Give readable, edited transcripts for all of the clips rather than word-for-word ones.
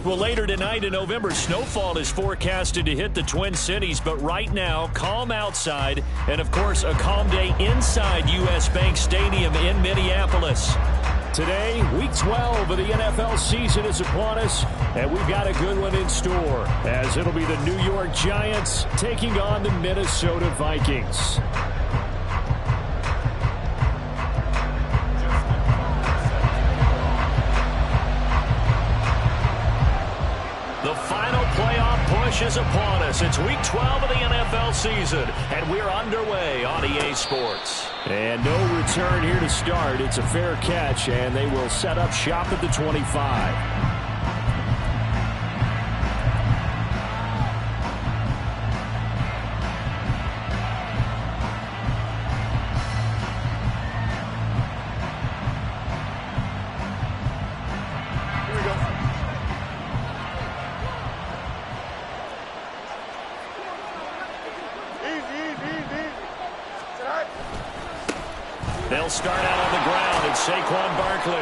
Well, later tonight in November, snowfall is forecasted to hit the Twin Cities, but right now, calm outside, and of course, a calm day inside U.S. Bank Stadium in Minneapolis. Today, Week 12 of the NFL season is upon us, and we've got a good one in store, as it'll be the New York Giants taking on the Minnesota Vikings. The final playoff push is upon us. It's Week 12 of the NFL season, and we're underway on EA Sports. And no return here to start. It's a fair catch, and they will set up shop at the 25. They'll start out on the ground. It's Saquon Barkley.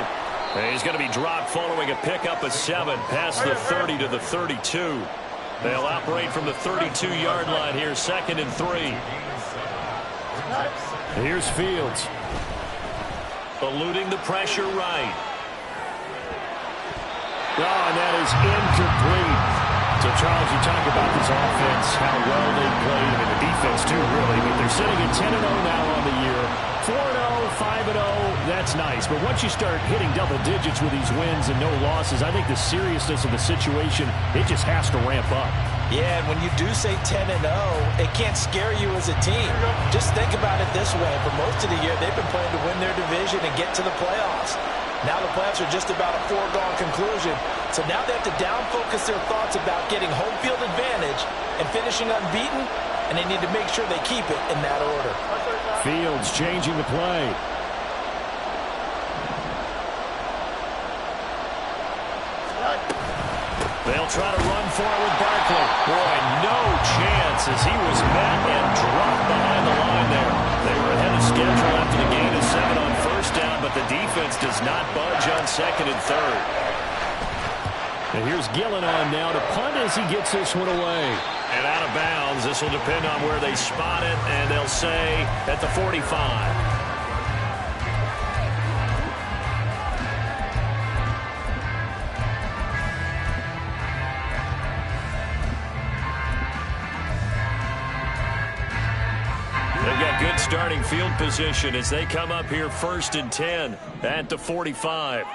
And he's going to be dropped following a pickup of 7 past the 30 to the 32. They'll operate from the 32-yard line here, 2nd and 3. Here's Fields. Eluding the pressure right. Oh, and that is incomplete. So, Charles, you talk about this offense, how well they played, and the defense too, really. But they're sitting at 10-0 now on the year. 4-0, 5-0, that's nice. But once you start hitting double digits with these wins and no losses, I think the seriousness of the situation, it just has to ramp up. Yeah, and when you do say 10-0, it can't scare you as a team. Just think about it this way. For most of the year, they've been playing to win their division and get to the playoffs. Now the playoffs are just about a foregone conclusion. So now they have to down-focus their thoughts about getting home field advantage and finishing unbeaten, and they need to make sure they keep it in that order. Fields changing the play. They'll try to run for it with Barkley. Boy, no chance as he was met and dropped behind the line there. They were ahead of schedule after the gain of 7 on first down, but the defense does not budge on 2nd and 3rd. And here's Gillen on now to punt as he gets this one away. And out of bounds. This will depend on where they spot it, and they'll say at the 45. They've got good starting field position as they come up here 1st and 10 at the 45.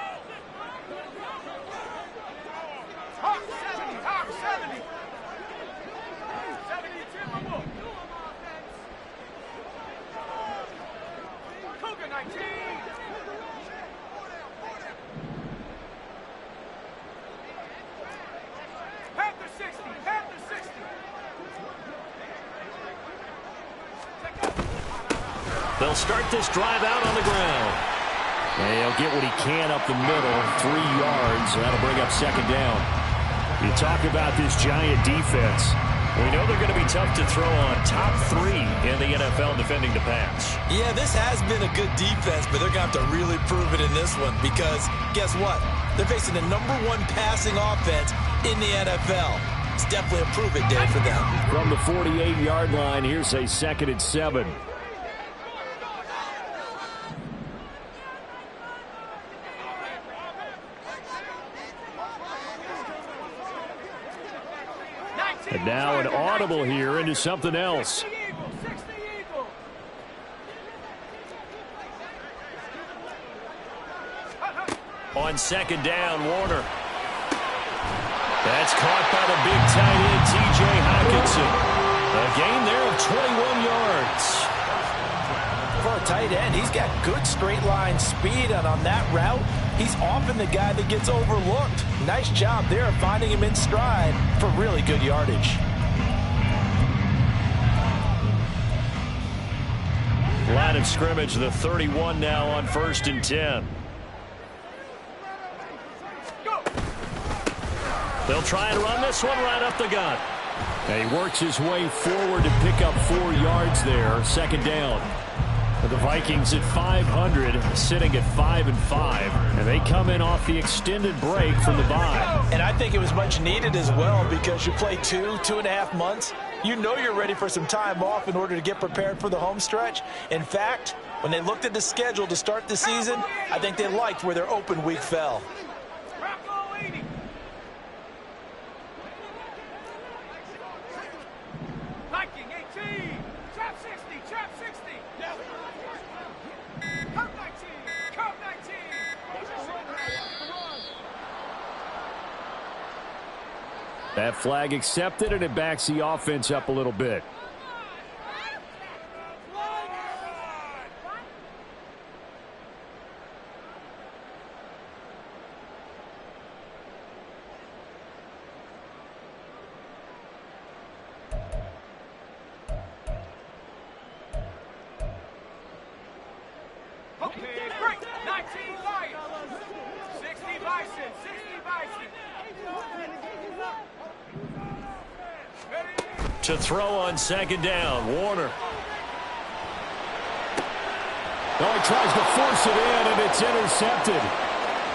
They'll start this drive out on the ground. And he'll get what he can up the middle, 3 yards. So that'll bring up 2nd down. You talk about this Giant defense. We know they're going to be tough to throw on. Top 3 in the NFL defending the pass. Yeah, this has been a good defense, but they're going to have to really prove it in this one because guess what? They're facing the #1 passing offense in the NFL. It's definitely a prove-it day for them. From the 48-yard line, here's a 2nd and 7. And now an audible here into something else. On 2nd down, Warner. That's caught by the big tight end, T.J. Hockenson. A gain there of 21 yards. For a tight end, he's got good straight line speed, and on that route, he's often the guy that gets overlooked. Nice job there of finding him in stride for really good yardage. Line of scrimmage, the 31 now on 1st and 10. They'll try and run this one right up the gut. And he works his way forward to pick up 4 yards there, 2nd down. The Vikings at 500, sitting at 5-5, and they come in off the extended break from the bye. And I think it was much needed as well because you play 2.5 months. You know you're ready for some time off in order to get prepared for the home stretch. In fact, when they looked at the schedule to start the season, I think they liked where their open week fell. That flag accepted, and it backs the offense up a little bit. To throw on second down, Warner. Oh, he tries to force it in, and it's intercepted.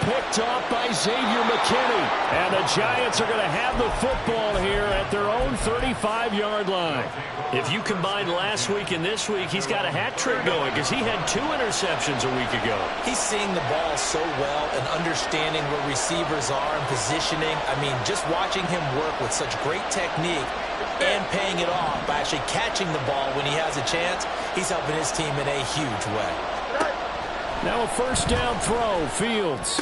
Picked off by Xavier McKinney. And the Giants are going to have the football here at their own 35-yard line. If you combine last week and this week, he's got a hat trick going because he had 2 interceptions a week ago. He's seeing the ball so well and understanding where receivers are and positioning. I mean, just watching him work with such great technique and paying it off by actually catching the ball when he has a chance, he's helping his team in a huge way. Now a first down throw, Fields.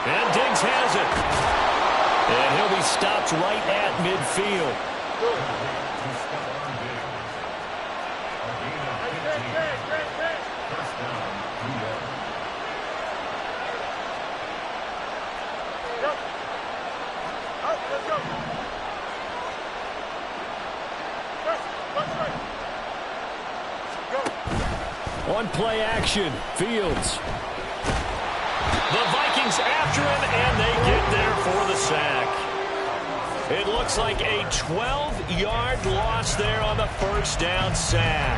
And Diggs has it. And he'll be stopped right at midfield. On play action, Fields. The Vikings after him, and they get there for the sack. It looks like a 12-yard loss there on the first down sack.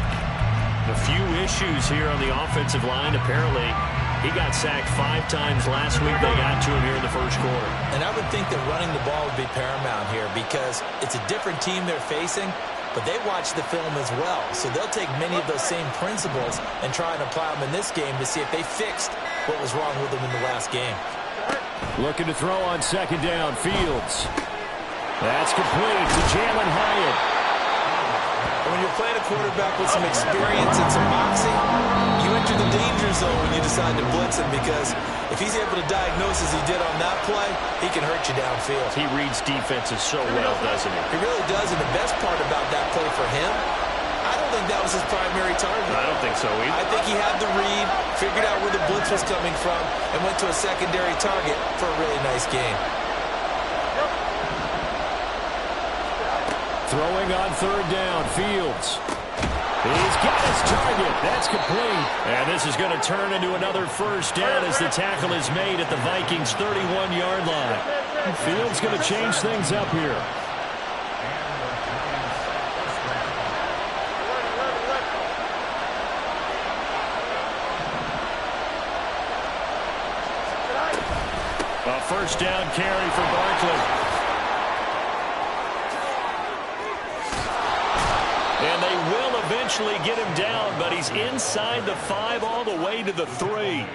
A few issues here on the offensive line. Apparently, he got sacked 5 times last week. They got to him here in the first quarter. And I would think that running the ball would be paramount here because it's a different team they're facing, but they watch the film as well. So they'll take many of those same principles and try and apply them in this game to see if they fixed what was wrong with them in the last game. Looking to throw on second down, Fields. That's complete to Jalen Hyatt. When you're playing a quarterback with some experience and some moxie, you enter the danger zone when you decide to blitz him because if he's able to diagnose as he did on that play, he can hurt you downfield. He reads defenses so well, doesn't he? He really does, and the best part about that play for him, I don't think that was his primary target. I don't think so either. I think he had the read, figured out where the blitz was coming from, and went to a secondary target for a really nice game. Throwing on third down, Fields. He's got his target. That's complete. And this is going to turn into another first down as the tackle is made at the Vikings' 31-yard line. Fields going to change things up here. A first down carry for Barkley. And they will eventually get him down, but he's inside the 5 all the way to the 3.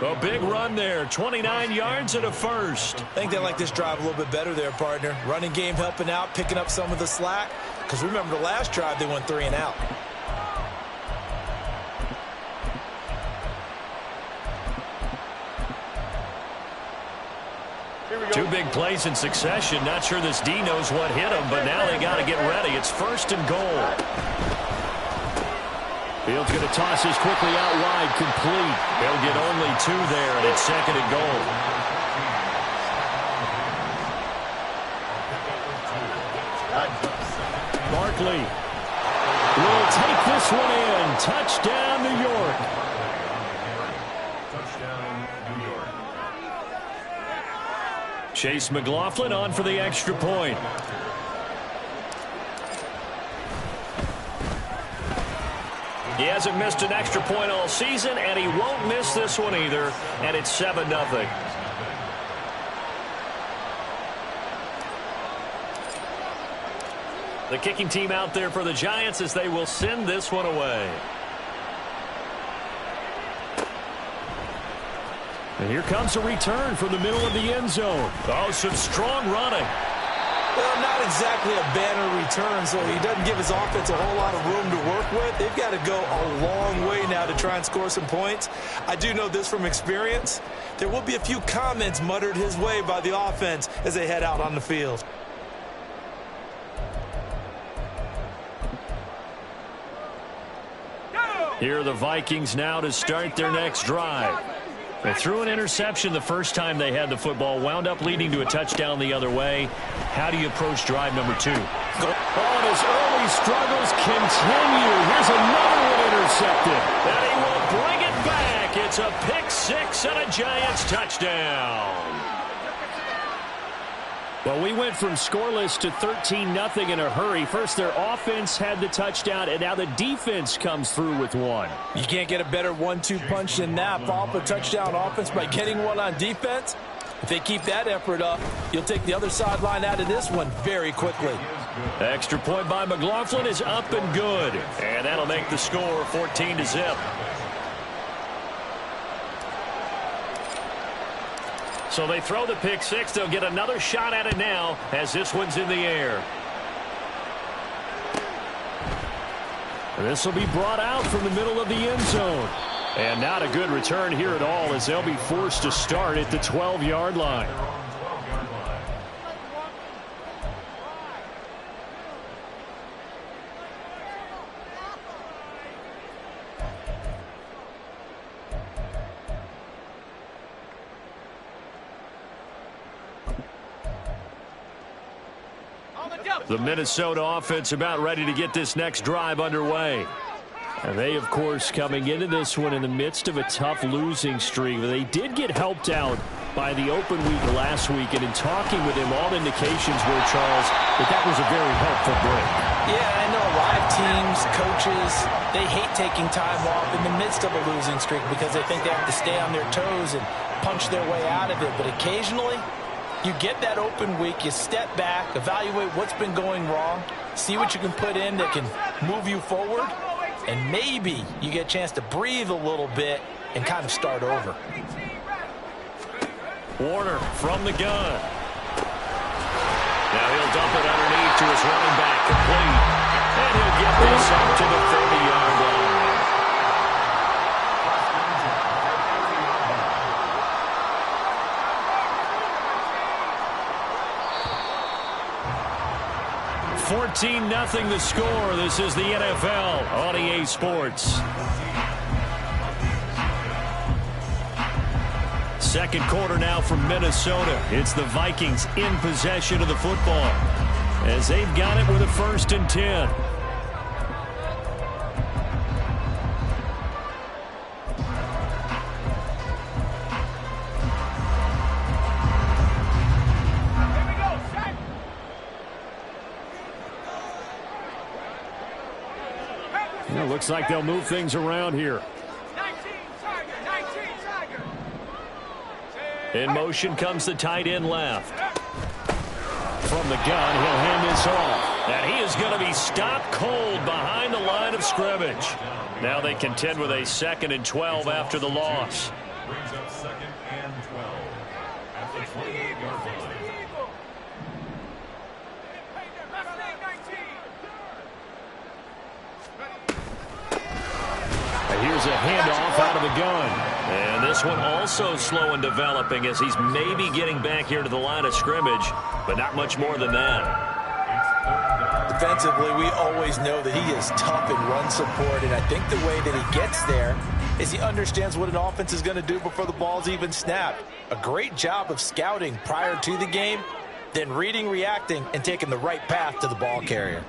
A big run there, 29 yards and a first. I think they like this drive a little bit better there, partner. Running game helping out, picking up some of the slack. Because remember the last drive, they went 3 and out. Two big plays in succession. Not sure this D knows what hit him, but now they got to get ready. It's first and goal. Fields going to toss this quickly out wide, complete. They'll get only 2 there, and it's second and goal. Barkley will take this one in. Touchdown, New York. Chase McLaughlin on for the extra point. He hasn't missed an extra point all season, and he won't miss this one either, and it's 7-0. The kicking team out there for the Giants as they will send this one away. And here comes a return from the middle of the end zone. Oh, some strong running. Well, not exactly a banner return, so he doesn't give his offense a whole lot of room to work with. They've got to go a long way now to try and score some points. I do know this from experience. There will be a few comments muttered his way by the offense as they head out on the field. Here are the Vikings now to start their next drive. They threw an interception the first time they had the football, wound up leading to a touchdown the other way. How do you approach drive number 2? Oh, his early struggles continue. Here's another one intercepted. And he will bring it back. It's a pick 6 and a Giants touchdown. Well, we went from scoreless to 13-0 in a hurry. First, their offense had the touchdown, and now the defense comes through with one. You can't get a better 1-2 punch than that. Follow up a touchdown offense by getting one on defense. If they keep that effort up, you'll take the other sideline out of this one very quickly. Extra point by McLaughlin is up and good. And that'll make the score 14-0. So they throw the pick 6. They'll get another shot at it now as this one's in the air. This will be brought out from the middle of the end zone. And not a good return here at all as they'll be forced to start at the 12-yard line. The Minnesota offense about ready to get this next drive underway. And they, of course, coming into this one in the midst of a tough losing streak. They did get helped out by the open week last week, and in talking with him, all indications were, Charles, that was a very helpful break. Yeah, I know a lot of teams, coaches, they hate taking time off in the midst of a losing streak because they think they have to stay on their toes and punch their way out of it. But occasionally, you get that open week, you step back, evaluate what's been going wrong, see what you can put in that can move you forward, and maybe you get a chance to breathe a little bit and kind of start over. Warner from the gun. Now he'll dump it underneath to his running back, complete. And he'll get this up to the 30-yard line. $14-0 the score. This is the NFL on EA Sports. Second quarter now from Minnesota. It's the Vikings in possession of the football as they've got it with a 1st and 10. It looks like they'll move things around here. In motion comes the tight end left. From the gun, he'll hand this off. And he is going to be stopped cold behind the line of scrimmage. Now they contend with a 2nd and 12 after the loss. Brings up 2nd and 12 at the 28-yard line. Here's a handoff out of the gun. And this one also slow in developing as he's maybe getting back here to the line of scrimmage, but not much more than that. Defensively, we always know that he is tough in run support, and I think the way that he gets there is he understands what an offense is going to do before the ball's even snapped. A great job of scouting prior to the game, then reading, reacting, and taking the right path to the ball carrier.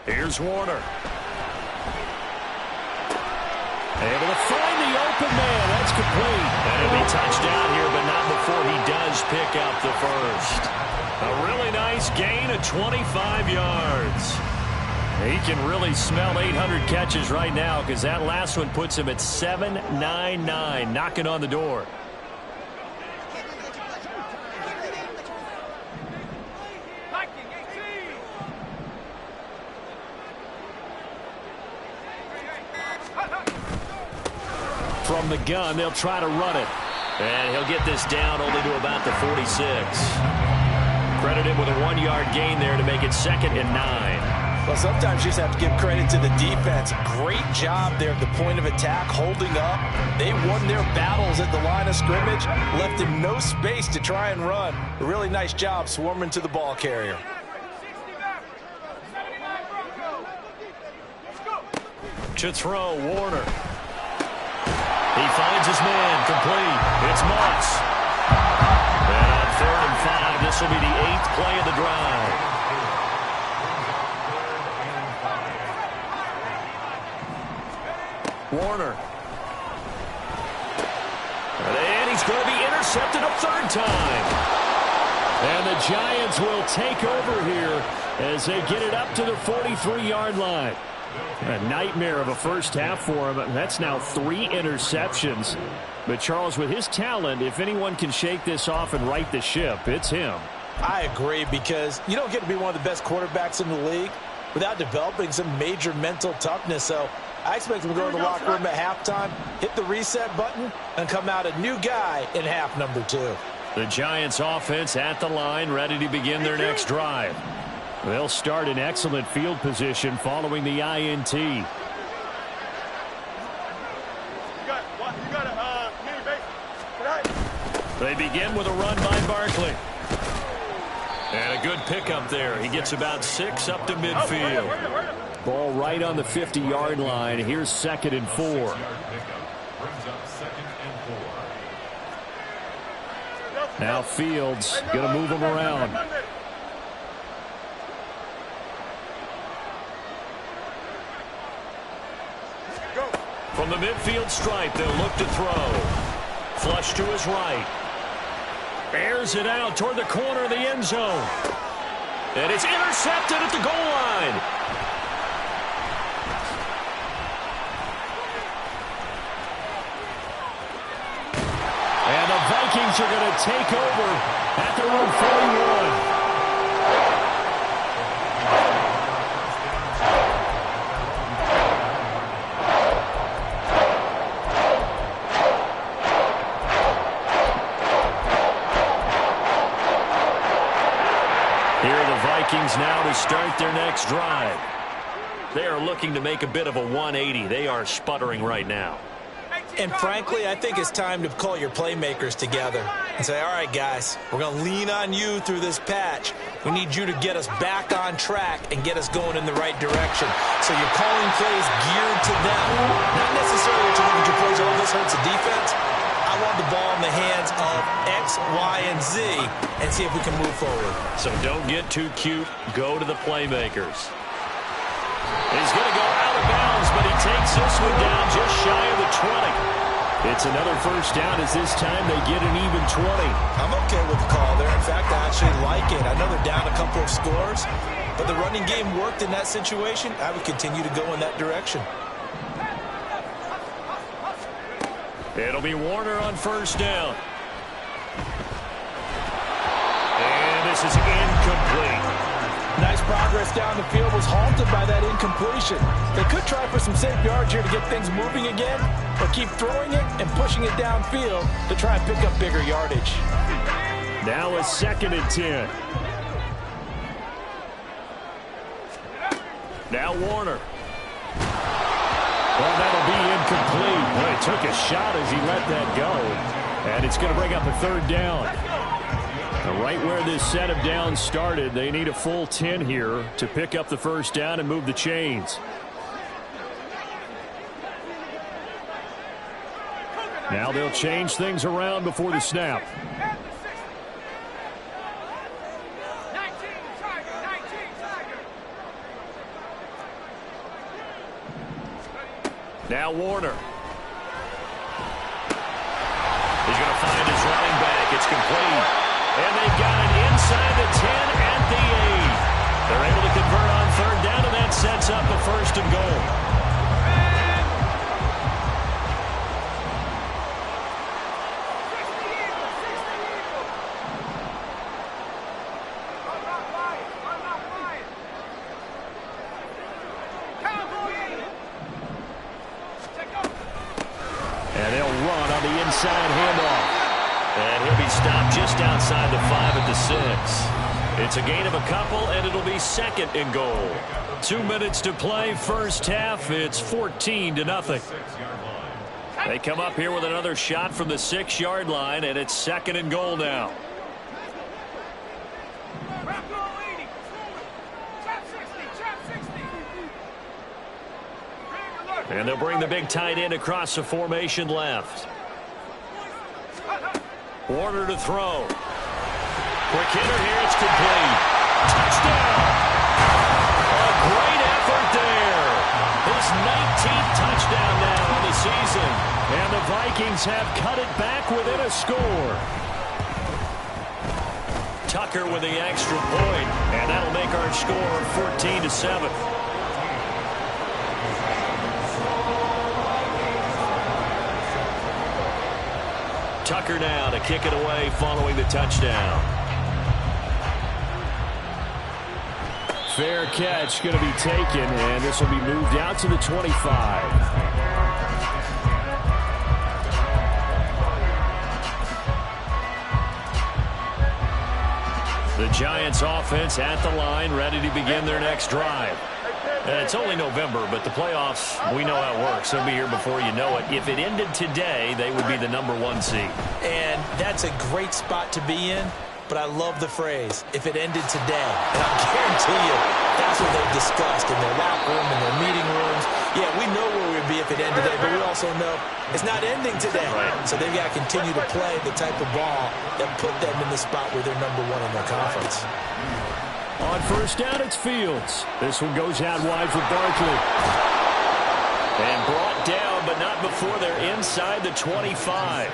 Here's Warner. Able to find the open man. That's complete. And he'll be touchdown here, but not before he does pick up the first. A really nice gain of 25 yards. He can really smell 800 catches right now because that last one puts him at 799, knocking on the door. From the gun, they'll try to run it. And he'll get this down only to about the 46. Credit him with a 1-yard gain there to make it 2nd and 9. Well, sometimes you just have to give credit to the defense. Great job there at the point of attack, holding up. They won their battles at the line of scrimmage, left him no space to try and run. A really nice job swarming to the ball carrier. To throw, Warner. He finds his man, complete. It's Moss. And on 3rd and 5, this will be the 8th play of the drive. Warner. And he's going to be intercepted a 3rd time. And the Giants will take over here as they get it up to the 43-yard line. A nightmare of a first half for him. That's now 3 interceptions. But Charles, with his talent, if anyone can shake this off and right the ship, it's him. I agree, because you don't get to be one of the best quarterbacks in the league without developing some major mental toughness. So I expect him to go in the locker room at halftime, hit the reset button, and come out a new guy in half number 2. The Giants offense at the line, ready to begin their next drive. They'll start in excellent field position following the INT. They begin with a run by Barkley. And a good pickup there. He gets about 6 up to midfield. Ball right on the 50-yard line. Here's 2nd and 4. Now Fields going to move him around. From the midfield stripe, they'll look to throw. Flush to his right. Airs it out toward the corner of the end zone. And it's intercepted at the goal line. And the Vikings are going to take over at their own 41. Vikings now to start their next drive. They are looking to make a bit of a 180. They are sputtering right now. And frankly, I think it's time to call your playmakers together and say, all right, guys, we're going to lean on you through this patch. We need you to get us back on track and get us going in the right direction. So you're calling plays geared to them. Not necessarily to look at your plays, oh, this hurts the defense. I want the ball in the hands of X, Y, and Z and see if we can move forward. So don't get too cute. Go to the playmakers. He's going to go out of bounds, but he takes this one down just shy of the 20. It's another first down as this time they get an even 20. I'm okay with the call there. In fact, I actually like it. I know they're down a couple of scores, but the running game worked in that situation. I would continue to go in that direction. It'll be Warner on first down. And this is incomplete. Nice progress down the field, was halted by that incompletion. They could try for some safe yards here to get things moving again, or keep throwing it and pushing it downfield to try and pick up bigger yardage. Now a 2nd and 10. Now Warner. Well, that'll be incomplete. Well, he took a shot as he let that go. And it's going to bring up a 3rd down. And right where this set of downs started, they need a full 10 here to pick up the first down and move the chains. Now they'll change things around before the snap. Now Warner. He's going to find his running back. It's complete. And they've got it inside the 10 at the 8. They're able to convert on 3rd down, and that sets sets up a 1st and goal. And they'll run on the inside handoff. And he'll be stopped just outside the 5 at the 6. It's a gain of a couple, and it'll be 2nd and goal. 2 minutes to play, first half. It's 14-0. They come up here with another shot from the 6-yard line, and it's 2nd and goal now. And they'll bring the big tight end across the formation left. Warner to throw. Quick hitter here. It's complete. Touchdown. A great effort there. His 19th touchdown now on the season. And the Vikings have cut it back within a score. Tucker with the extra point. And that'll make our score 14-7. Tucker now to kick it away following the touchdown. Fair catch going to be taken, and this will be moved out to the 25. The Giants offense at the line, ready to begin their next drive. It's only November, but the playoffs, we know how it works. They'll be here before you know it. If it ended today, they would be the #1 seed. And that's a great spot to be in, but I love the phrase, if it ended today. And I guarantee you, that's what they've discussed in their locker room, in their meeting rooms. Yeah, we know where we'd be if it ended today, but we also know it's not ending today. Right. So they've got to continue to play the type of ball that put them in the spot where they're #1 in their conference. On first down, it's Fields. This one goes out wide for Barkley. And brought down, but not before they're inside the 25.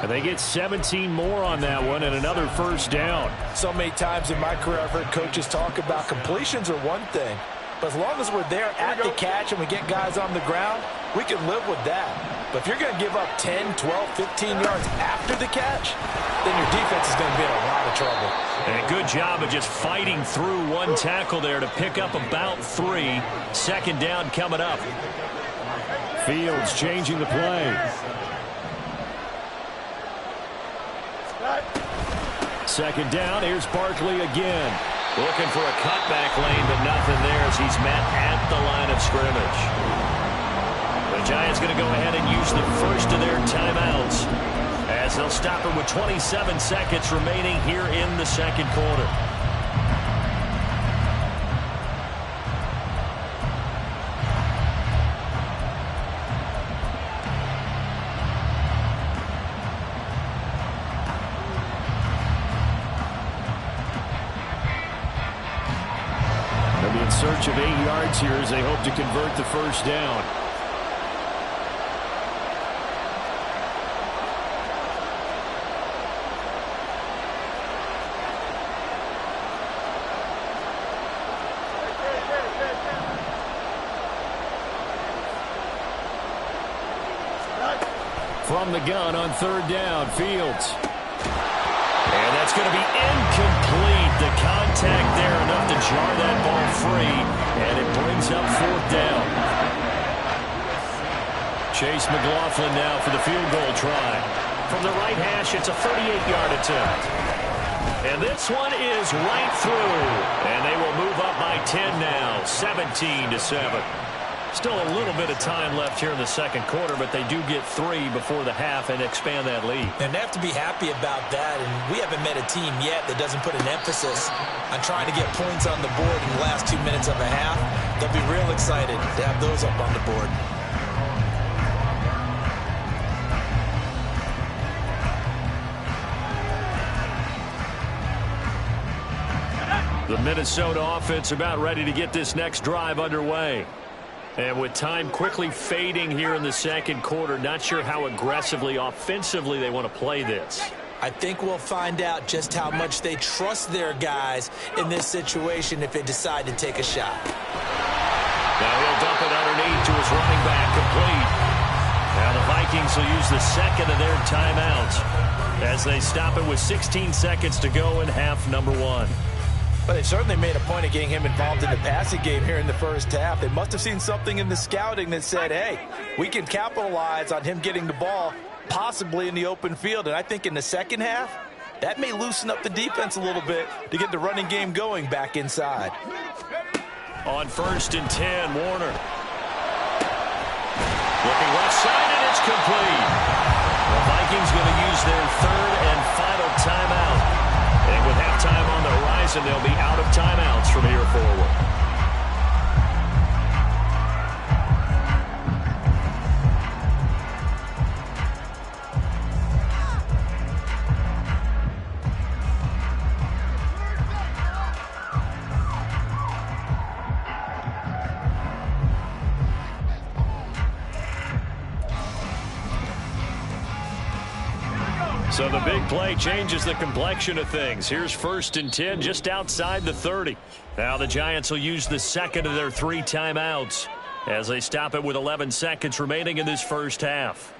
And they get 17 more on that one and another first down. So many times in my career, I've heard coaches talk about completions are one thing. But as long as we're there at the catch and we get guys on the ground, we can live with that. But if you're going to give up 10, 12, 15 yards after the catch, then your defense is going to be in a lot of trouble. And a good job of just fighting through one tackle there to pick up about 3. 2nd down coming up. Fields changing the play. Second down, here's Barkley again. Looking for a cutback lane, but nothing there as he's met at the line of scrimmage. The Giants going to go ahead and use the first of their timeouts as they'll stop it with 27 seconds remaining here in the 2nd quarter. They'll be in search of 8 yards here as they hope to convert the first down. From the gun on 3rd down, Fields. And that's going to be incomplete. The contact there enough to jar that ball free, and it brings up 4th down. Chase McLaughlin now for the field goal try. From the right hash, it's a 38-yard attempt. And this one is right through. And they will move up by 10 now, 17-7. Still a little bit of time left here in the 2nd quarter, but they do get 3 before the half and expand that lead. And they have to be happy about that, and we haven't met a team yet that doesn't put an emphasis on trying to get points on the board in the last 2 minutes of a half. They'll be real excited to have those up on the board. The Minnesota offense about ready to get this next drive underway. And with time quickly fading here in the 2nd quarter, not sure how aggressively, offensively they want to play this. I think we'll find out just how much they trust their guys in this situation if they decide to take a shot. Now he'll dump it underneath to his running back, complete. Now the Vikings will use the second of their timeouts as they stop it with 16 seconds to go in half number one. But they certainly made a point of getting him involved in the passing game here in the first half. They must have seen something in the scouting that said, hey, we can capitalize on him getting the ball possibly in the open field. And I think in the second half, that may loosen up the defense a little bit to get the running game going back inside. On 1st and 10, Warner. Looking left side, and it's complete. The Vikings going to use their third and final timeout. And with halftime on the horizon, they'll be out of timeouts from here forward. So the big play changes the complexion of things. Here's 1st and 10 just outside the 30. Now the Giants will use the second of their 3 timeouts as they stop it with 11 seconds remaining in this first half.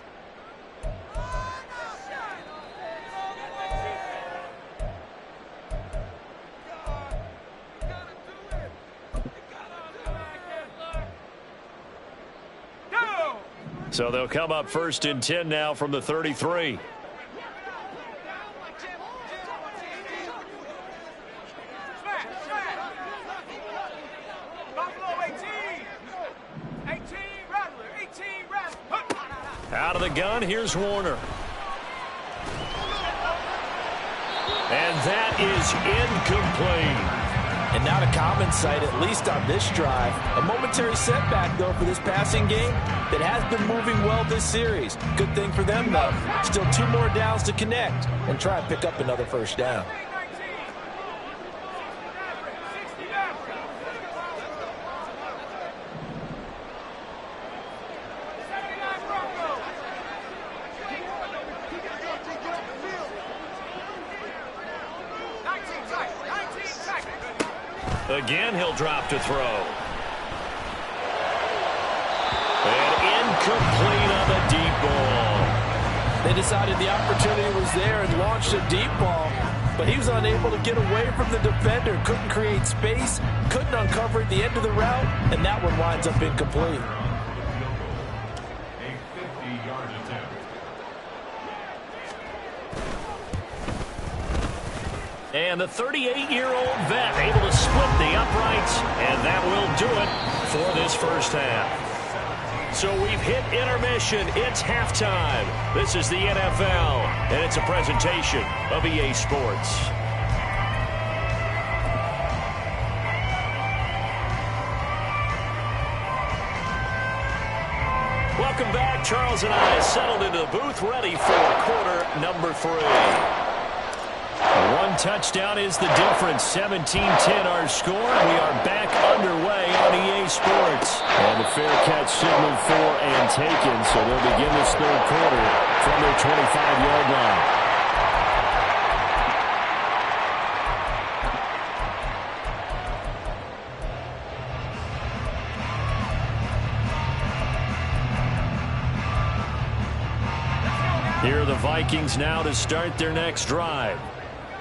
So they'll come up 1st and 10 now from the 33. Out of the gun, here's Warner. And that is incomplete. And not a common sight, at least on this drive. A momentary setback, though, for this passing game that has been moving well this series. Good thing for them, though. Still 2 more downs to connect and try and pick up another first down. Again, he'll drop to throw. And incomplete on the deep ball. They decided the opportunity was there and launched a deep ball, but he was unable to get away from the defender. Couldn't create space, couldn't uncover at the end of the route, and that one winds up incomplete. A 50-yard attempt. And the 38-year-old vet able to split the uprights, and that will do it for this first half. So we've hit intermission. It's halftime. This is the NFL, and it's a presentation of EA Sports. Welcome back. Charles and I settled into the booth, ready for quarter number 3. One touchdown is the difference. 17-10 our score. We are back underway on EA Sports. And the fair catch signaled for and taken, so they'll begin this third quarter from their 25-yard line. Here are the Vikings now to start their next drive.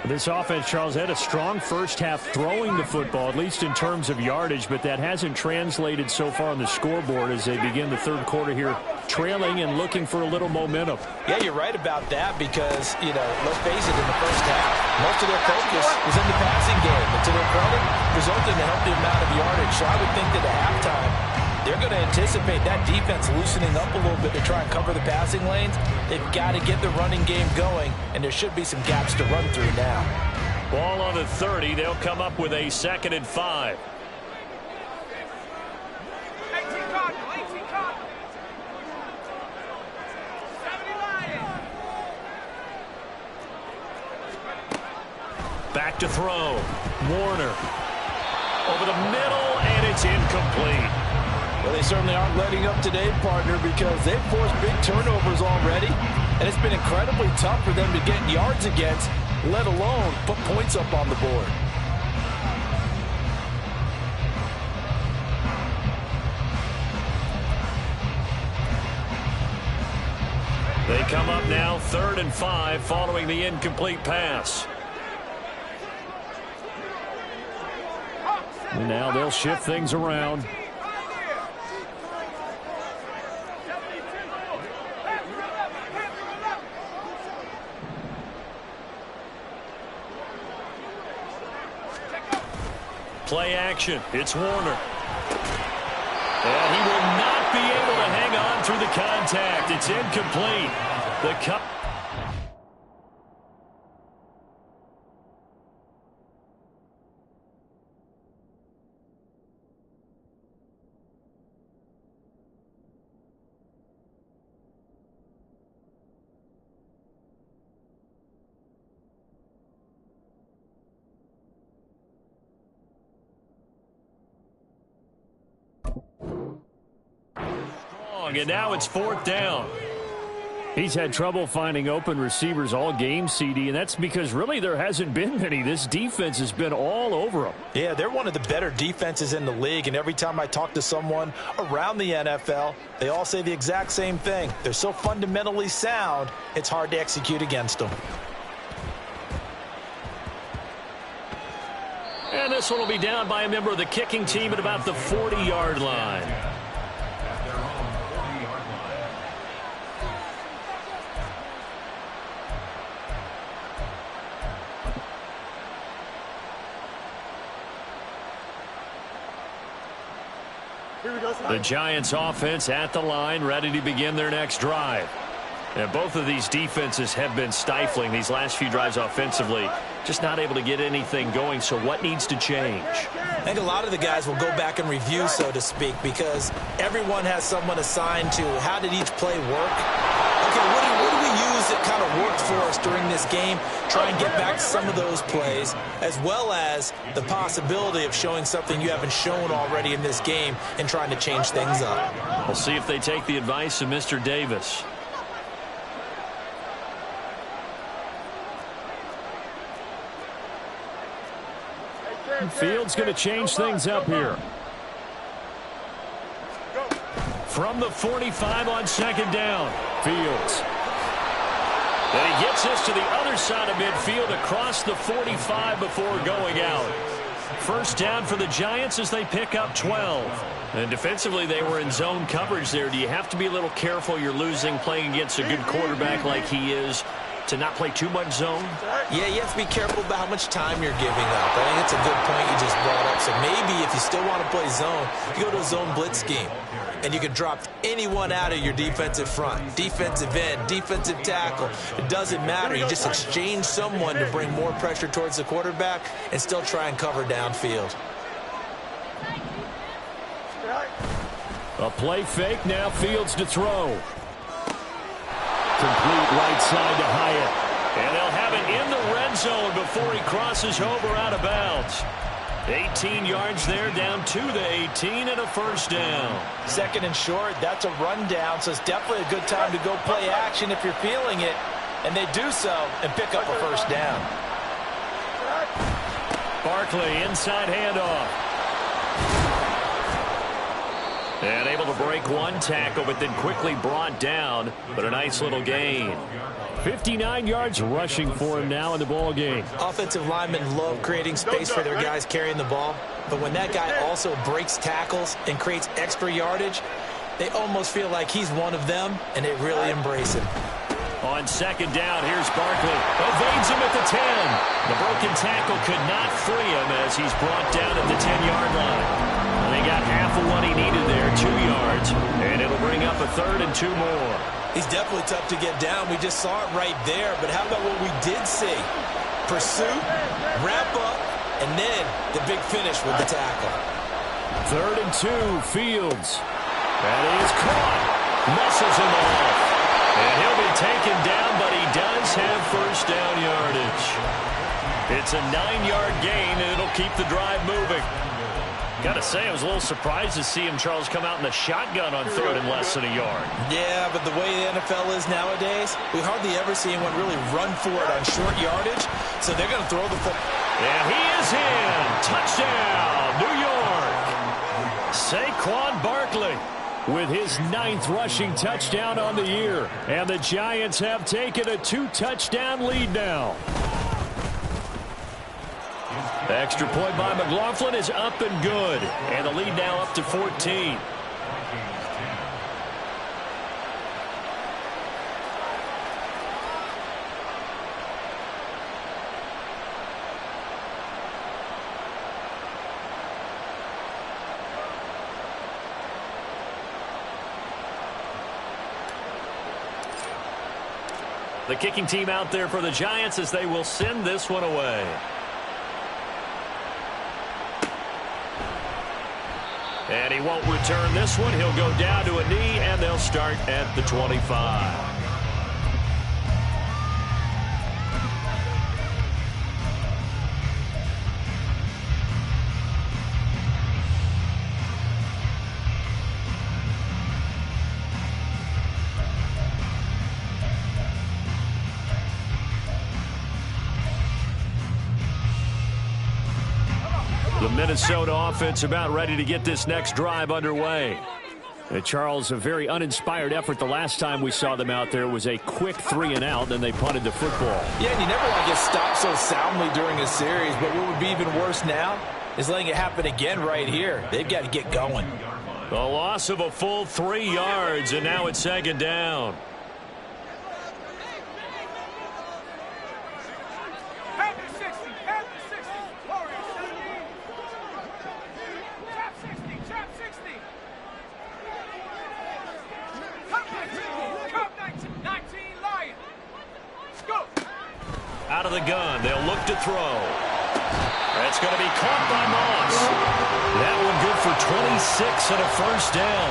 This offense, Charles, had a strong first half throwing the football, at least in terms of yardage, but that hasn't translated so far on the scoreboard as they begin the third quarter here, trailing and looking for a little momentum. Yeah, you're right about that because, let's face it, in the first half, most of their focus was in the passing game. And to their credit, resulted in a healthy amount of yardage. So I would think that at halftime, they're going to anticipate that defense loosening up a little bit to try and cover the passing lanes. They've got to get the running game going, and there should be some gaps to run through now. Ball on the 30. They'll come up with a 2nd and 5. Back to throw. Warner. Over the middle, and it's incomplete. Well, they certainly aren't letting up today, partner, because they've forced big turnovers already, and it's been incredibly tough for them to get yards against, let alone put points up on the board. They come up now 3rd and 5 following the incomplete pass. And now they'll shift things around. Play action. It's Warner. And he will not be able to hang on through the contact. It's incomplete. The cut. And now it's 4th down. He's had trouble finding open receivers all game, CD, and that's because really there hasn't been many. This defense has been all over them. Yeah, they're one of the better defenses in the league, and every time I talk to someone around the NFL, they all say the exact same thing. They're so fundamentally sound, it's hard to execute against them. And this one will be down by a member of the kicking team at about the 40-yard line. The Giants offense at the line, ready to begin their next drive. And both of these defenses have been stifling these last few drives offensively. Just not able to get anything going, so what needs to change? I think a lot of the guys will go back and review, so to speak, because everyone has someone assigned to how did each play work. Okay, what do we use that kind of worked for us during this game? Try and get back to some of those plays, as well as the possibility of showing something you haven't shown already in this game and trying to change things up. We'll see if they take the advice of Mr. Davis. Fields going to change things up here. From the 45 on 2nd down. Fields. And he gets this to the other side of midfield across the 45 before going out. 1st down for the Giants as they pick up 12. And defensively, they were in zone coverage there. Do you have to be a little careful? You're losing playing against a good quarterback like he is to not play too much zone? Yeah, you have to be careful about how much time you're giving up. I think it's a good point you just brought up. So maybe if you still want to play zone, you go to a zone blitz scheme. And you can drop anyone out of your defensive front. Defensive end, defensive tackle. It doesn't matter. You just exchange someone to bring more pressure towards the quarterback and still try and cover downfield. A play fake, now Fields to throw. Complete right side to Hyatt. And they'll have it in the red zone before he crosses over out of bounds. 18 yards there, down to the 18 and a 1st down. 2nd and short, that's a rundown, so it's definitely a good time to go play action if you're feeling it. And they do so and pick up a 1st down. Barkley, inside handoff. And able to break one tackle, but then quickly brought down. But a nice little gain. 59 yards rushing for him now in the ball game. Offensive linemen love creating space for their guys carrying the ball. But when that guy also breaks tackles and creates extra yardage, they almost feel like he's one of them, and they really embrace him. On 2nd down, here's Barkley. Evades him at the 10. The broken tackle could not free him as he's brought down at the 10-yard line. And they got half of what he needed there, 2 yards. And it'll bring up a 3rd and 2 more. He's definitely tough to get down. We just saw it right there. But how about what we did see? Pursuit, wrap up, and then the big finish with the tackle. 3rd and 2, Fields. That is caught. Muscles him off. And he'll be taken down, but he does have 1st down yardage. It's a 9-yard gain, and it'll keep the drive moving. Got to say, I was a little surprised to see him, Charles, come out in the shotgun on 3rd and less than a yard. Yeah, but the way the NFL is nowadays, we hardly ever see anyone really run for it on short yardage, so they're going to throw the football. And he is in. Touchdown, New York. Saquon Barkley. with his 9th rushing touchdown on the year. And the Giants have taken a 2-touchdown lead now. The extra point by McLaughlin is up and good. And the lead now up to 14. The kicking team out there for the Giants as they will send this one away. And he won't return this one. He'll go down to a knee, and they'll start at the 25. The Minnesota offense about ready to get this next drive underway. Charles, a very uninspired effort the last time we saw them out there was a quick 3-and-out, and they punted the football. Yeah, and you never want to get stopped so soundly during a series, but what would be even worse now is letting it happen again right here. They've got to get going. The loss of a full 3 yards, and now it's 2nd down. Out of the gun, they'll look to throw. That's going to be caught by Moss. That one good for 26 and a first down.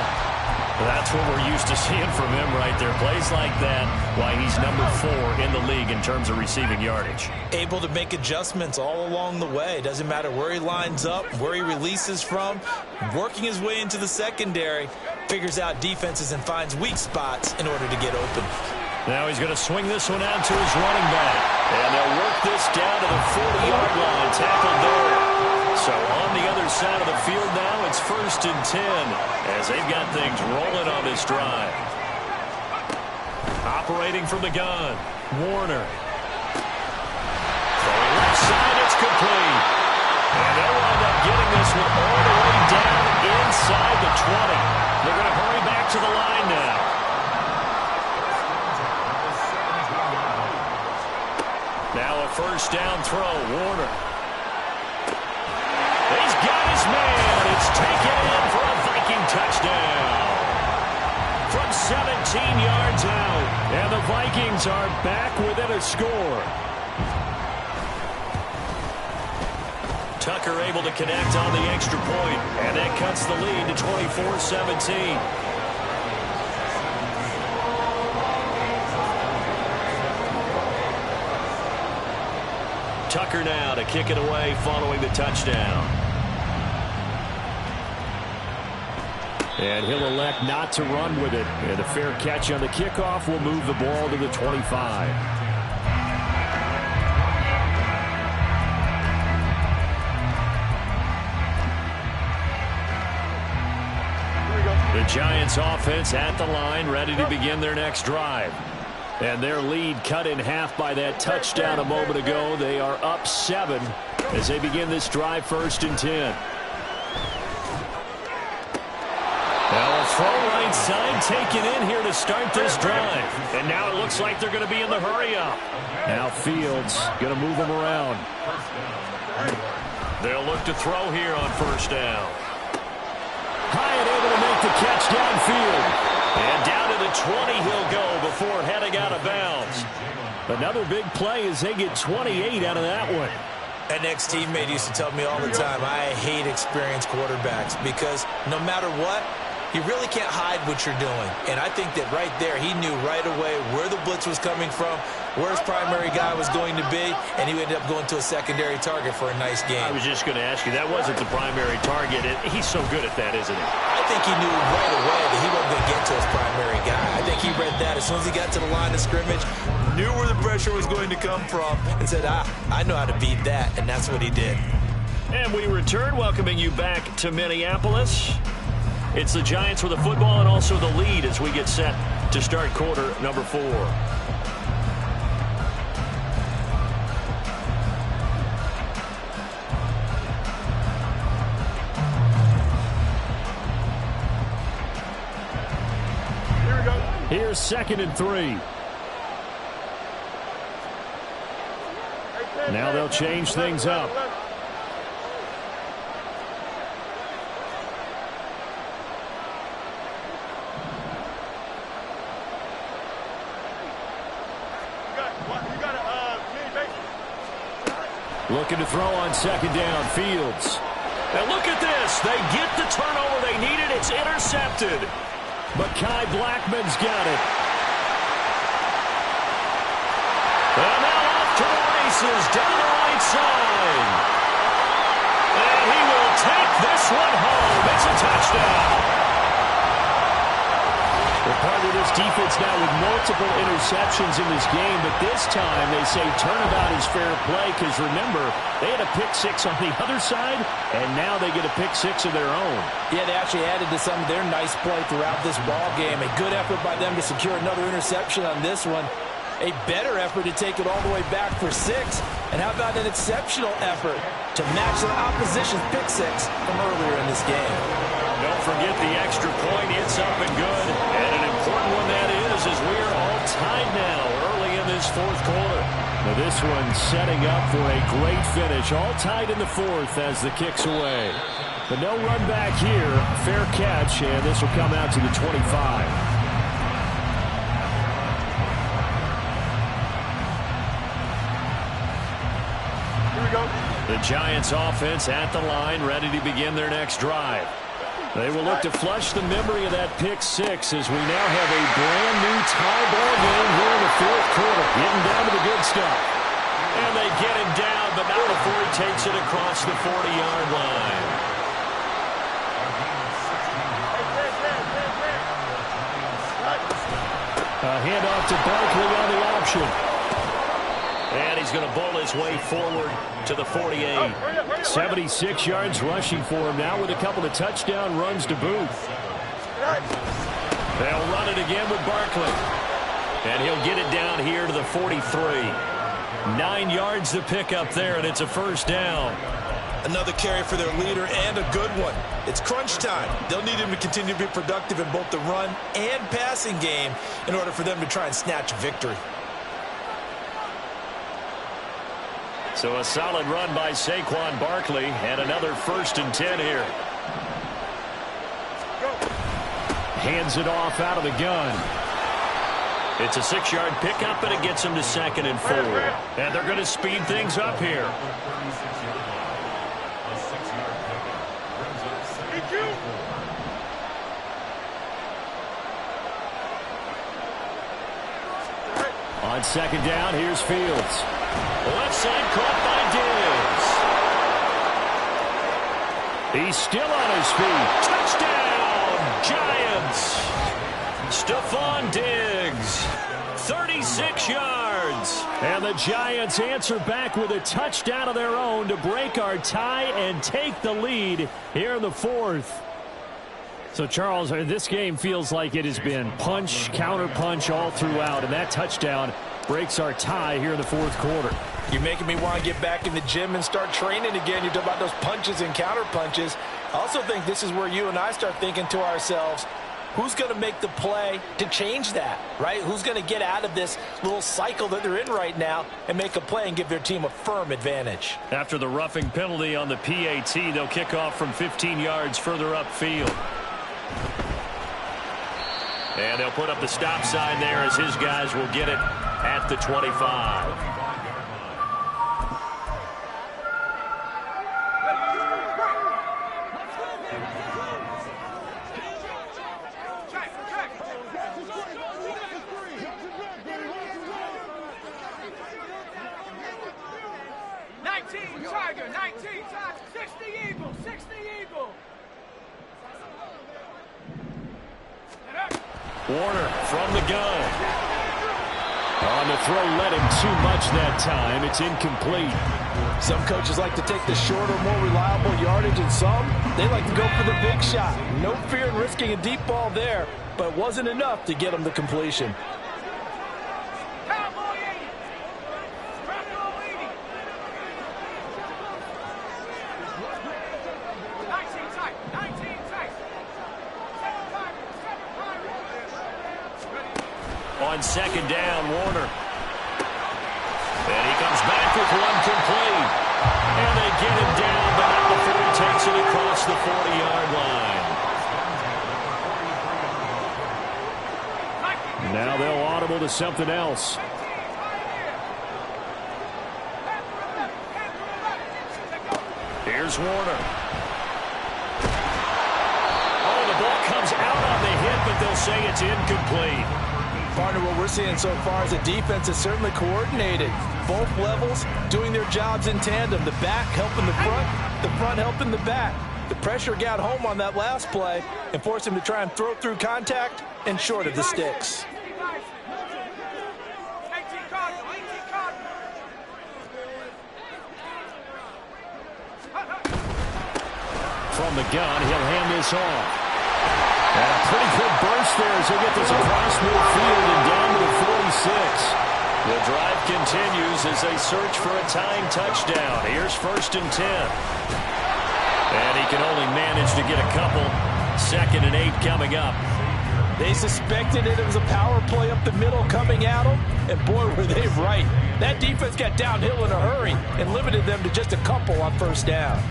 That's what we're used to seeing from him right there. Plays like that, why he's number 4 in the league in terms of receiving yardage. Able to make adjustments all along the way. Doesn't matter where he lines up, where he releases from. Working his way into the secondary, figures out defenses and finds weak spots in order to get open. Now he's going to swing this one out to his running back. And they'll work this down to the 40-yard line. Tackled there. So on the other side of the field now, it's 1st and 10 as they've got things rolling on this drive. Operating from the gun, Warner. Throwing left side, it's complete. And they'll wind up getting this one all the way down inside the 20. They're going to hurry back to the line now. Now a first down throw, Warner. He's got his man. It's taken in for a Viking touchdown. From 17 yards out. And the Vikings are back within a score. Tucker able to connect on the extra point. And that cuts the lead to 24-17. Tucker now to kick it away following the touchdown. And he'll elect not to run with it. And a fair catch on the kickoff will move the ball to the 25. The Giants offense at the line, ready to begin their next drive. And their lead cut in half by that touchdown a moment ago. They are up 7 as they begin this drive, 1st and 10. Now a throw right side taken in here to start this drive. And now it looks like they're going to be in the hurry up. Now Fields going to move them around. They'll look to throw here on 1st down. Hyatt able to make the catch downfield. And down to the 20 he'll go before heading out of bounds. Another big play as they get 28 out of that one. An ex-teammate used to tell me all the time, I hate experienced quarterbacks because no matter what, you really can't hide what you're doing. And I think that right there, he knew right away where the blitz was coming from, where his primary guy was going to be, and he ended up going to a secondary target for a nice game. I was just going to ask you, that wasn't the primary target. He's so good at that, isn't he? I think he knew right away that he wasn't going to get to his primary guy. I think he read that as soon as he got to the line of scrimmage, knew where the pressure was going to come from, and said, I know how to beat that, and that's what he did. And we return, welcoming you back to Minneapolis. It's the Giants with the football and also the lead as we get set to start quarter number 4. Here's 2nd and 3. Now they'll change things up. Looking to throw on 2nd down. Fields. And look at this. They get the turnover they needed. It's intercepted. Mekhi Blackman's got it. And now off to the races down the right side. And he will take this one home. It's a touchdown. Well, part of this defense now with multiple interceptions in this game, but this time they say turnabout is fair play because, remember, they had a pick 6 on the other side, and now they get a pick 6 of their own. Yeah, they actually added to some of their nice play throughout this ball game. A good effort by them to secure another interception on this one. A better effort to take it all the way back for 6. And how about an exceptional effort to match the opposition's pick 6 from earlier in this game? Don't forget the extra point. It's up and good. And an important one that is, as we are all tied now early in this 4th quarter. Now this one setting up for a great finish. All tied in the 4th as the kick's away. But no run back here. Fair catch, and this will come out to the 25. The Giants offense at the line, ready to begin their next drive. They will look to flush the memory of that pick 6 as we now have a brand new tie ball game here in the 4th quarter. Getting down to the good stuff. And they get him down, but not before he takes it across the 40-yard line. A handoff to Barkley on the option. And he's going to bowl his way forward to the 48. 76 yards rushing for him now with a couple of touchdown runs to boot. They'll run it again with Barkley. And he'll get it down here to the 43. 9 yards to pick up there, and it's a 1st down. Another carry for their leader and a good one. It's crunch time. They'll need him to continue to be productive in both the run and passing game in order for them to try and snatch victory. So a solid run by Saquon Barkley and another 1st and 10 here. Hands it off out of the gun. It's a 6-yard pickup, and it gets him to 2nd and 4. And they're going to speed things up here. On 2nd down, here's Fields. Left side caught by Diggs. He's still on his feet. Touchdown, Giants. Stephon Diggs, 36 yards. And the Giants answer back with a touchdown of their own to break our tie and take the lead here in the 4th. So, Charles, this game feels like it has been punch, counter-punch all throughout, and that touchdown breaks our tie here in the 4th quarter. You're making me want to get back in the gym and start training again. You're talking about those punches and counter-punches. I also think this is where you and I start thinking to ourselves, who's going to make the play to change that, right? Who's going to get out of this little cycle that they're in right now and make a play and give their team a firm advantage? After the roughing penalty on the PAT, they'll kick off from 15 yards further upfield. And they'll put up the stop sign there as his guys will get it at the 25. Tiger, 19 Tiger, 60 Eagle, 60 Eagle. Warner from the gun. On the throw, led him too much that time. It's incomplete. Some coaches like to take the shorter, more reliable yardage, and some, they like to go for the big shot. No fear in risking a deep ball there, but it wasn't enough to get them to completion. On second down, Warner. And he comes back with one complete. And they get him down, but not before he takes it across the 40-yard line. Now they'll audible to something else. Here's Warner. Oh, the ball comes out on the hit, but they'll say it's incomplete. Partner, what we're seeing so far is the defense is certainly coordinated. Both levels doing their jobs in tandem. The back helping the front helping the back. The pressure got home on that last play and forced him to try and throw through contact and short of the sticks. From the gun, he'll hand this off. And a pretty good burst there as he'll get this across midfield and down to the 46. The drive continues as they search for a tying touchdown. Here's 1st and 10. And he can only manage to get a couple. 2nd and 8 coming up. They suspected it was a power play up the middle coming at them, and boy, were they right. That defense got downhill in a hurry and limited them to just a couple on 1st down.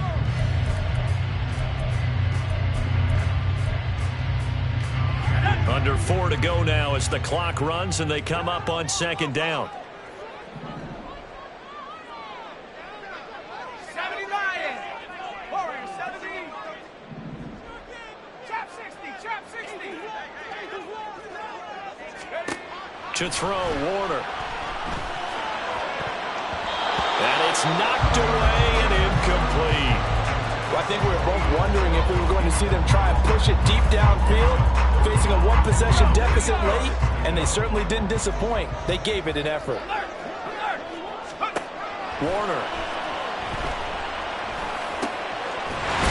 Under 4 to go now as the clock runs and they come up on 2nd down. 70 Lions. Warriors 70. Trap 60. Trap 60. To throw, Warner. And it's knocked away and incomplete. Well, I think we were both wondering if we were going to see them try and push it deep downfield, facing a one-possession deficit late, and they certainly didn't disappoint. They gave it an effort. Warner.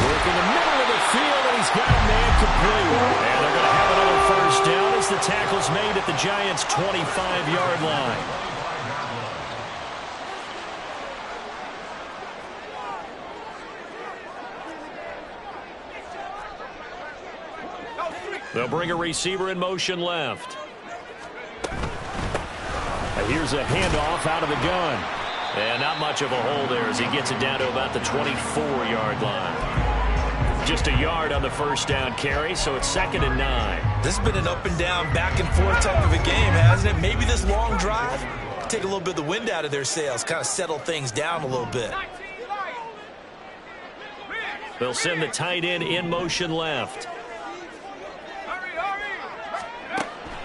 Working the middle of the field, and he's got a man complete. And they're going to have another 1st down as the tackle's made at the Giants' 25-yard line. They'll bring a receiver in motion left. Here's a handoff out of the gun. And not much of a hole there as he gets it down to about the 24-yard line. Just a yard on the 1st down carry, so it's 2nd and 9. This has been an up and down, back and forth type of a game, hasn't it? Maybe this long drive can take a little bit of the wind out of their sails, kind of settle things down a little bit. They'll send the tight end in motion left.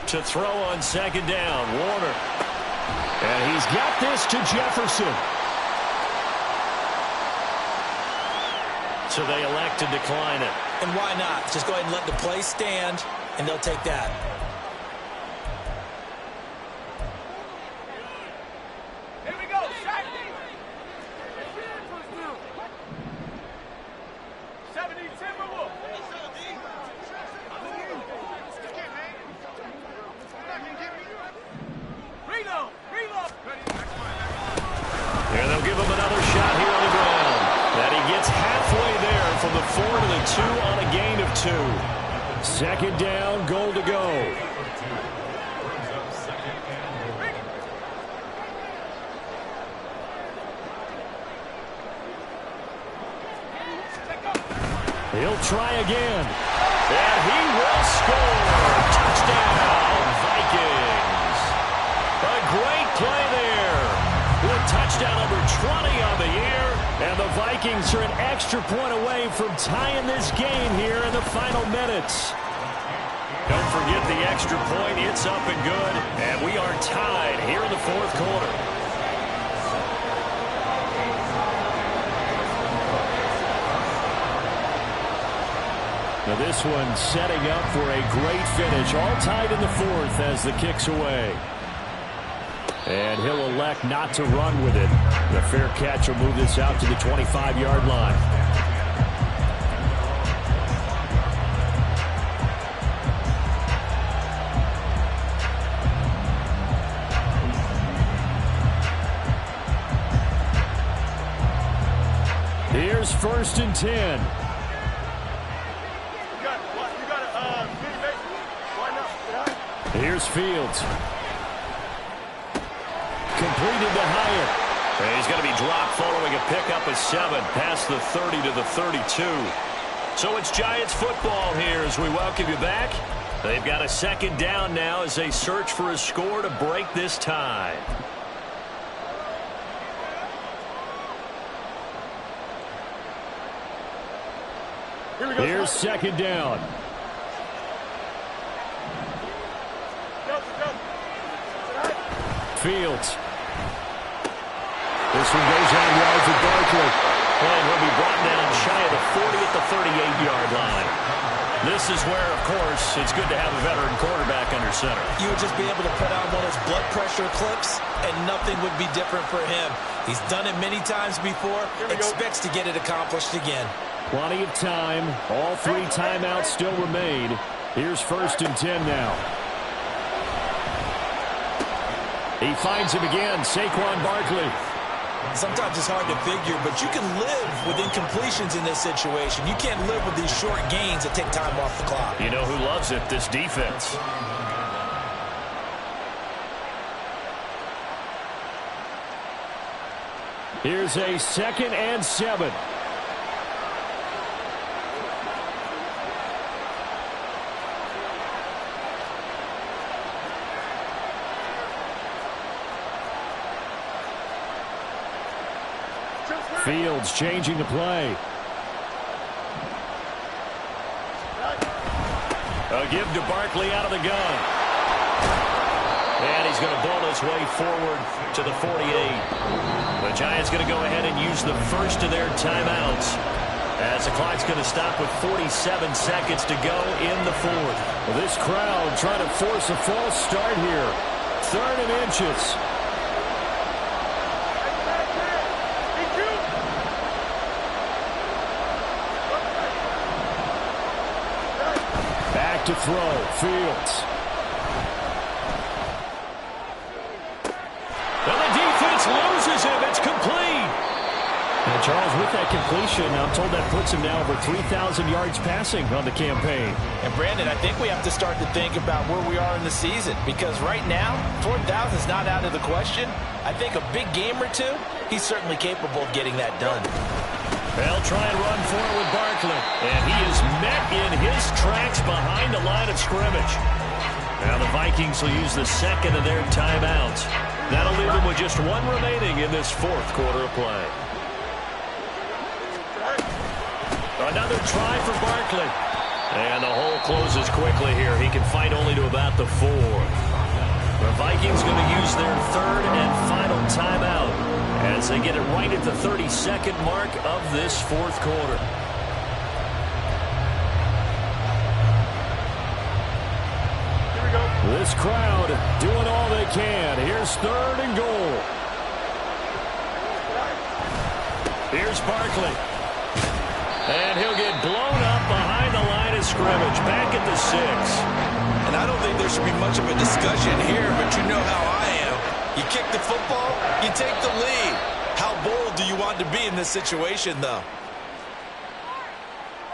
To throw on 2nd down, Warner. And he's got this to Jefferson. So they elect to decline it. And why not? Just go ahead and let the play stand, and they'll take that. Here we go. 70 Timberwolves. And they'll give him another shot here on the ground. And he gets halfway there from the 4 to the 2 on a gain of 2. 2nd down, goal to go. He'll try again. And he will score. Touchdown, Vikings. A great play there. With touchdown number 20 on the year. And the Vikings are an extra point away from tying this game here in the final minutes. Don't forget the extra point. It's up and good. And we are tied here in the 4th quarter. Now this one setting up for a great finish. All tied in the 4th as the kick's away. And he'll elect not to run with it. The fair catch will move this out to the 25-yard line. Here's 1st and 10. Here's Fields. Completed to Hyatt. And he's going to be dropped following a pickup of 7 past the 30 to the 32. So it's Giants football here as we welcome you back. They've got a 2nd down now as they search for a score to break this tie. Here's 2nd down. Fields. This one goes on wide to Barkley. And he'll be brought down shy of the 40 at the 38-yard line. This is where, of course, it's good to have a veteran quarterback under center. You would just be able to put on one of those blood pressure clips, and nothing would be different for him. He's done it many times before, expects to get it accomplished again. Plenty of time. All 3 timeouts still remain. Here's 1st and 10 now. He finds him again, Saquon Barkley. Sometimes it's hard to figure, but you can live with incompletions in this situation. You can't live with these short gains that take time off the clock. You know who loves it? This defense. Here's a 2nd and 7. Fields changing the play. A give to Barkley out of the gun. And he's going to ball his way forward to the 48. The Giants going to go ahead and use the first of their timeouts as the clock's going to stop with 47 seconds to go in the 4th. Well, this crowd trying to force a false start here. 3rd and inches. To throw, Fields. And the defense loses him. It's complete. And Charles, with that completion, I'm told that puts him now over 3,000 yards passing on the campaign. And Brandon, I think we have to start to think about where we are in the season, because right now, 4,000 is not out of the question. I think a big game or two, he's certainly capable of getting that done. They'll try and run for it with Barkley. And he is met in his tracks behind the line of scrimmage. Now the Vikings will use the 2nd of their timeouts. That'll leave them with just 1 remaining in this 4th quarter of play. Another try for Barkley. And the hole closes quickly here. He can fight only to about the 4. The Vikings going to use their 3rd and final timeout as they get it right at the 32nd mark of this 4th quarter. Here we go. This crowd doing all they can. Here's 3rd and goal. Here's Barkley. And he'll get blown up behind the line of scrimmage. Back at the 6. And I don't think there should be much of a discussion here, but you know how I am. You kick the football, you take the lead. How bold do you want to be in this situation, though?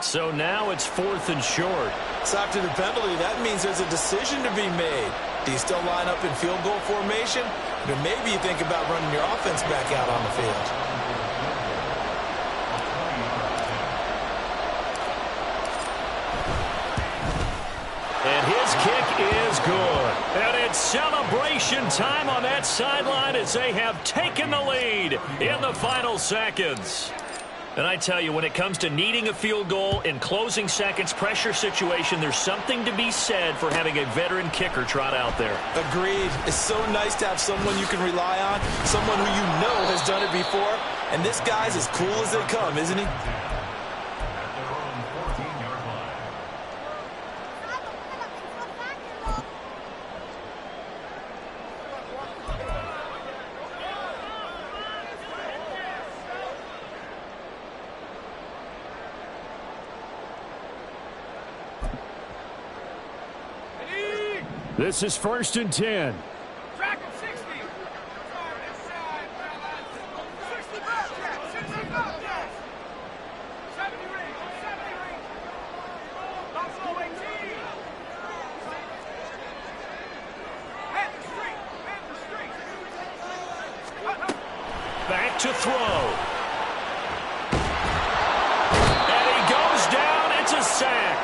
So now it's 4th and short. So after the penalty, that means there's a decision to be made. Do you still line up in field goal formation? Or maybe you think about running your offense back out on the field. And his kick is good. And it's celebration time on that sideline as they have taken the lead in the final seconds. And I tell you, when it comes to needing a field goal in closing seconds, pressure situation, there's something to be said for having a veteran kicker trot out there. Agreed. It's so nice to have someone you can rely on, someone who you know has done it before. And this guy's as cool as they come, isn't he? This is 1st and 10. Track him 60. 60 Bobcats. 60 Bobcats. 70 rings. 70 rings. Buffalo 18. Head the street. Head the street. Back to throw. And he goes down. It's a sack.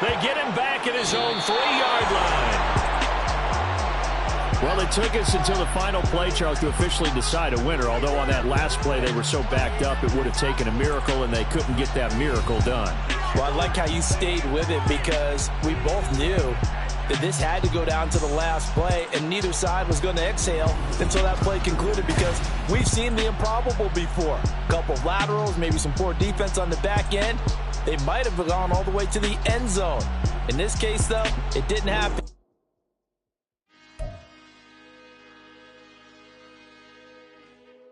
They get him back at his own 3-yard line. Well, it took us until the final play, Charles, to officially decide a winner. Although on that last play they were so backed up, it would have taken a miracle, and they couldn't get that miracle done. Well, I like how you stayed with it because we both knew that this had to go down to the last play, and neither side was going to exhale until that play concluded because we've seen the improbable before. A couple of laterals, maybe some poor defense on the back end. They might have gone all the way to the end zone. In this case, though, it didn't happen.